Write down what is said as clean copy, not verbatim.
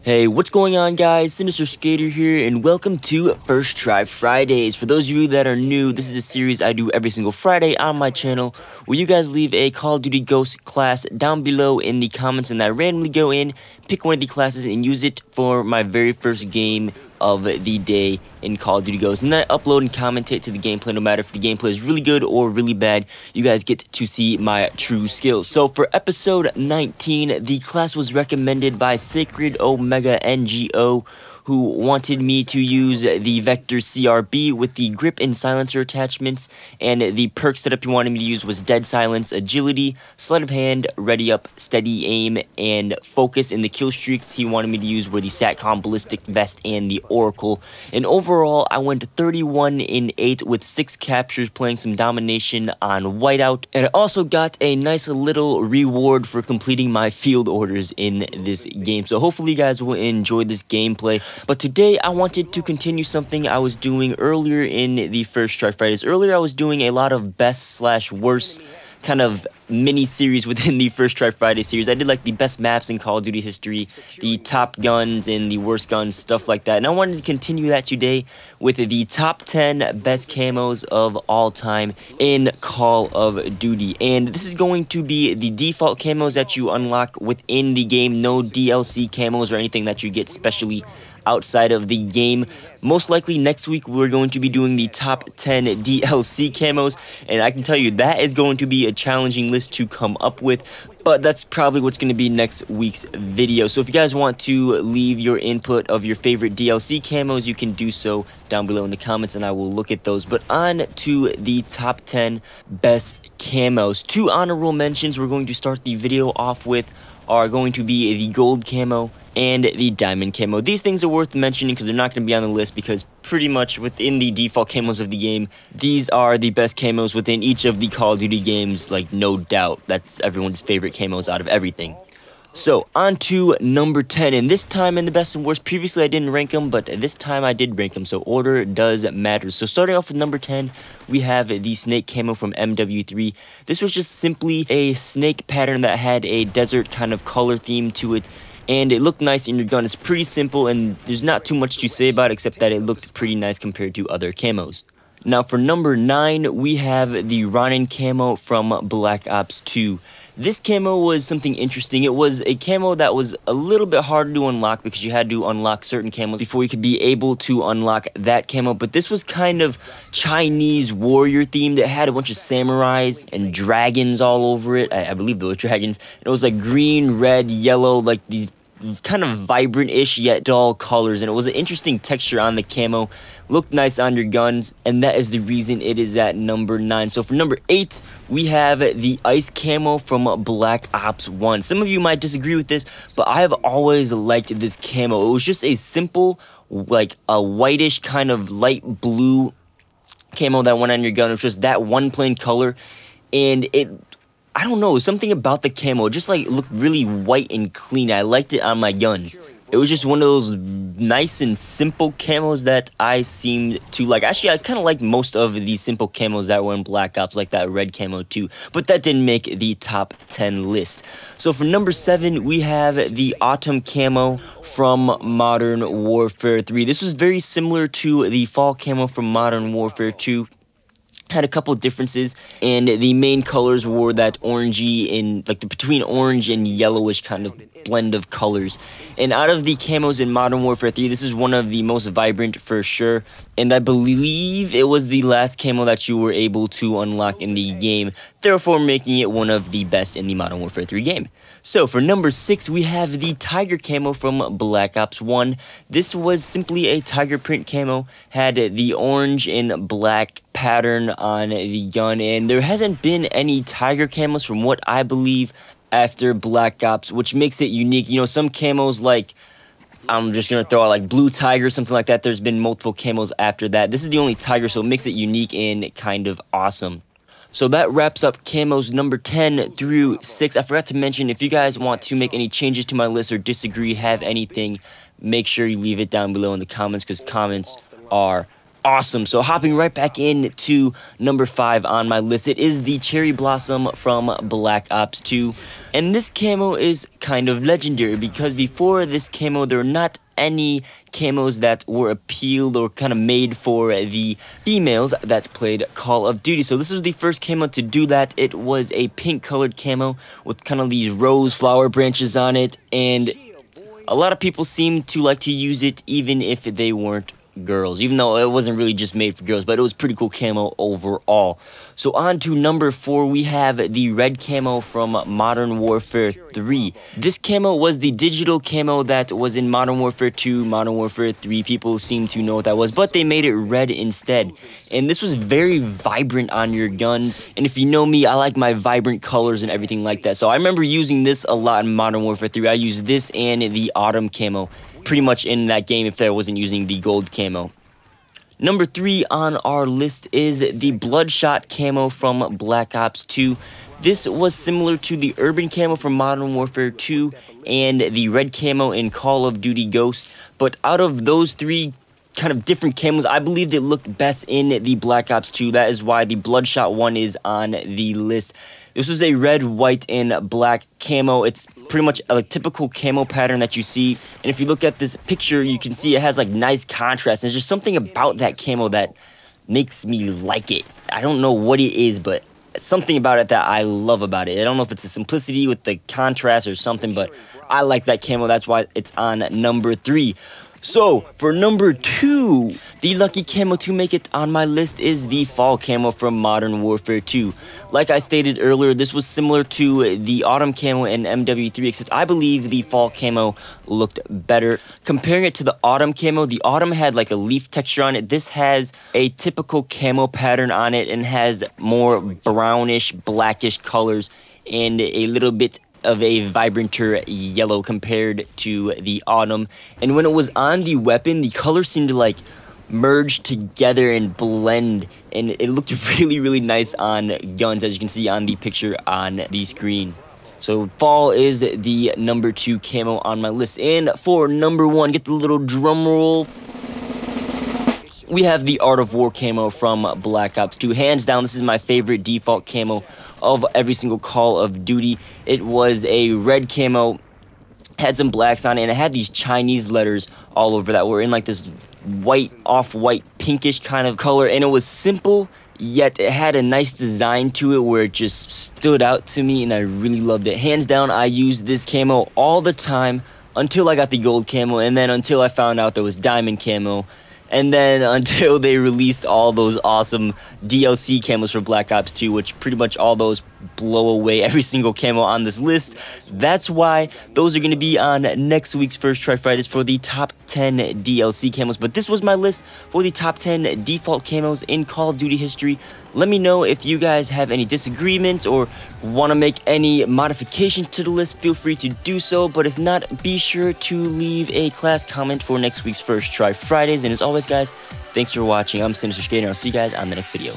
Hey, what's going on, guys? Sinister Skater here, and welcome to First Try Fridays. For those of you that are new, this is a series I do every single Friday on my channel, where you guys leave a Call of Duty Ghost class down below in the comments, and I randomly go in, pick one of the classes, and use it for my very first game of the day in Call of Duty Ghosts. And then I upload and commentate to the gameplay. No matter if the gameplay is really good or really bad, you guys get to see my true skills. So for episode 19, the class was recommended by Sacred Omega NGO, who wanted me to use the Vector CRB with the grip and silencer attachments, and the perk setup he wanted me to use was Dead Silence, Agility, Sleight of Hand, Ready Up, Steady Aim, and Focus. And the kill streaks he wanted me to use were the Satcom Ballistic Vest and the Oracle. And overall, I went 31-8 with 6 captures, playing some domination on Whiteout, and I also got a nice little reward for completing my field orders in this game. So hopefully you guys will enjoy this gameplay. But today I wanted to continue something I was doing earlier in the First Try Fridays. Earlier I was doing a lot of best/worst kind of mini-series within the First Try Friday series. I did like the best maps in Call of Duty history, the top guns and the worst guns, stuff like that. And I wanted to continue that today with the top 10 best camos of all time in Call of Duty. And this is going to be the default camos that you unlock within the game, no DLC camos or anything that you get specially outside of the game. Most likely next week we're going to be doing the top 10 DLC camos, and I can tell you that is going to be a challenging list to come up with, but that's probably what's going to be next week's video. So if you guys want to leave your input of your favorite DLC camos, you can do so down below in the comments, and I will look at those. But on to the top 10 best camos. 2 honorable mentions we're going to start the video off with are going to be the gold camo and the diamond camo. These things are worth mentioning because they're not going to be on the list, because pretty much within the default camos of the game, these are the best camos within each of the Call of Duty games, like no doubt. That's everyone's favorite camos out of everything. So, on to number 10, and this time in the best and worst. Previously I didn't rank them, but this time I did rank them, so order does matter. So starting off with number 10, we have the snake camo from MW3. This was just simply a snake pattern that had a desert kind of color theme to it, and it looked nice in your gun. It's pretty simple, and there's not too much to say about it except that it looked pretty nice compared to other camos. Now for number 9, we have the Ronin camo from Black Ops 2. This camo was something interesting. It was a camo that was a little bit harder to unlock because you had to unlock certain camos before you could be able to unlock that camo. But this was kind of Chinese warrior themed. It had a bunch of samurais and dragons all over it. I believe those dragons. It was like green, red, yellow, like these kind of vibrant-ish yet dull colors, and it was an interesting texture on the camo. Looked nice on your guns, and that is the reason it is at number 9. So for number 8, we have the ice camo from Black Ops 1. Some of you might disagree with this, but I have always liked this camo. It was just a simple, like a whitish kind of light blue camo that went on your gun. It was just that one plain color, and I don't know, something about the camo just like looked really white and clean. I liked it on my guns. It was just one of those nice and simple camos that I seemed to like. Actually, I kind of liked most of these simple camos that were in Black Ops, like that red camo too. But that didn't make the top 10 list. So for number 7, we have the autumn camo from Modern Warfare 3. This was very similar to the fall camo from Modern Warfare 2. Had a couple differences, and the main colors were that orangey and like between orange and yellowish kind of blend of colors. And out of the camos in Modern Warfare 3, this is one of the most vibrant for sure, and I believe it was the last camo that you were able to unlock in the game, therefore making it one of the best in the Modern Warfare 3 game. So for number 6, we have the tiger camo from Black Ops 1. This was simply a tiger print camo, had the orange and black pattern on the gun, and there hasn't been any tiger camos from what I believe after Black Ops, which makes it unique. You know, some camos like, I'm just going to throw out like blue tiger, something like that. There's been multiple camos after that. This is the only tiger, so it makes it unique and kind of awesome. So that wraps up camos number 10 through 6. I forgot to mention, if you guys want to make any changes to my list or disagree, have anything, make sure you leave it down below in the comments, because comments are awesome. So hopping right back into number 5 on my list, it is the Cherry Blossom from Black Ops 2. And this camo is kind of legendary because before this camo, there were not any camos that were appealed or kind of made for the females that played Call of Duty. So this was the first camo to do that. It was a pink colored camo with kind of these rose flower branches on it, and a lot of people seem to like to use it even if they weren't girls, even though it wasn't really just made for girls, but it was pretty cool camo overall. So on to number 4, we have the red camo from Modern Warfare 3. This camo was the digital camo that was in Modern Warfare 2, Modern Warfare 3. People seem to know what that was, but they made it red instead. And this was very vibrant on your guns. And if you know me, I like my vibrant colors and everything like that. So I remember using this a lot in Modern Warfare 3. I used this and the autumn camo pretty much in that game if I wasn't using the gold camo. Number 3 on our list is the Bloodshot camo from Black Ops 2. This was similar to the urban camo from Modern Warfare 2 and the red camo in Call of Duty Ghosts. But out of those 3 kind of different camos, I believe they look best in the Black Ops 2. That is why the Bloodshot one is on the list. This was a red, white, and black camo. It's pretty much a typical camo pattern that you see. And if you look at this picture, you can see it has like nice contrast. There's just something about that camo that makes me like it. I don't know what it is, but something about it that I love about it. I don't know if it's the simplicity with the contrast or something, but I like that camo. That's why it's on number 3. So, for number 2, the lucky camo to make it on my list is the fall camo from Modern Warfare 2. Like I stated earlier, this was similar to the autumn camo in MW3, except I believe the fall camo looked better. Comparing it to the autumn had like a leaf texture on it. This has a typical camo pattern on it and has more brownish, blackish colors and a little bit of a vibranter yellow compared to the autumn. And when it was on the weapon, the colors seemed to like merge together and blend, and it looked really, really nice on guns, as you can see on the picture on the screen. So fall is the number 2 camo on my list. And for number 1, get the little drum roll, we have the Art of War camo from Black Ops 2. Hands down, this is my favorite default camo of every single Call of Duty. It was a red camo, had some blacks on it, and it had these Chinese letters all over that were in like this white, off-white, pinkish kind of color, and it was simple, yet it had a nice design to it where it just stood out to me, and I really loved it. Hands down, I used this camo all the time until I got the gold camo, and then until I found out there was diamond camo, and then until they released all those awesome DLC camos for Black Ops 2, which pretty much all those blow away every single camo on this list. That's why those are going to be on next week's First Try Fridays for the top 10 DLC camos. But this was my list for the top 10 default camos in Call of Duty history. Let me know if you guys have any disagreements or want to make any modifications to the list. Feel free to do so. But if not, be sure to leave a class comment for next week's First Try Fridays. And as always, guys, thanks for watching. I'm Sinister Skater, and I'll see you guys on the next video.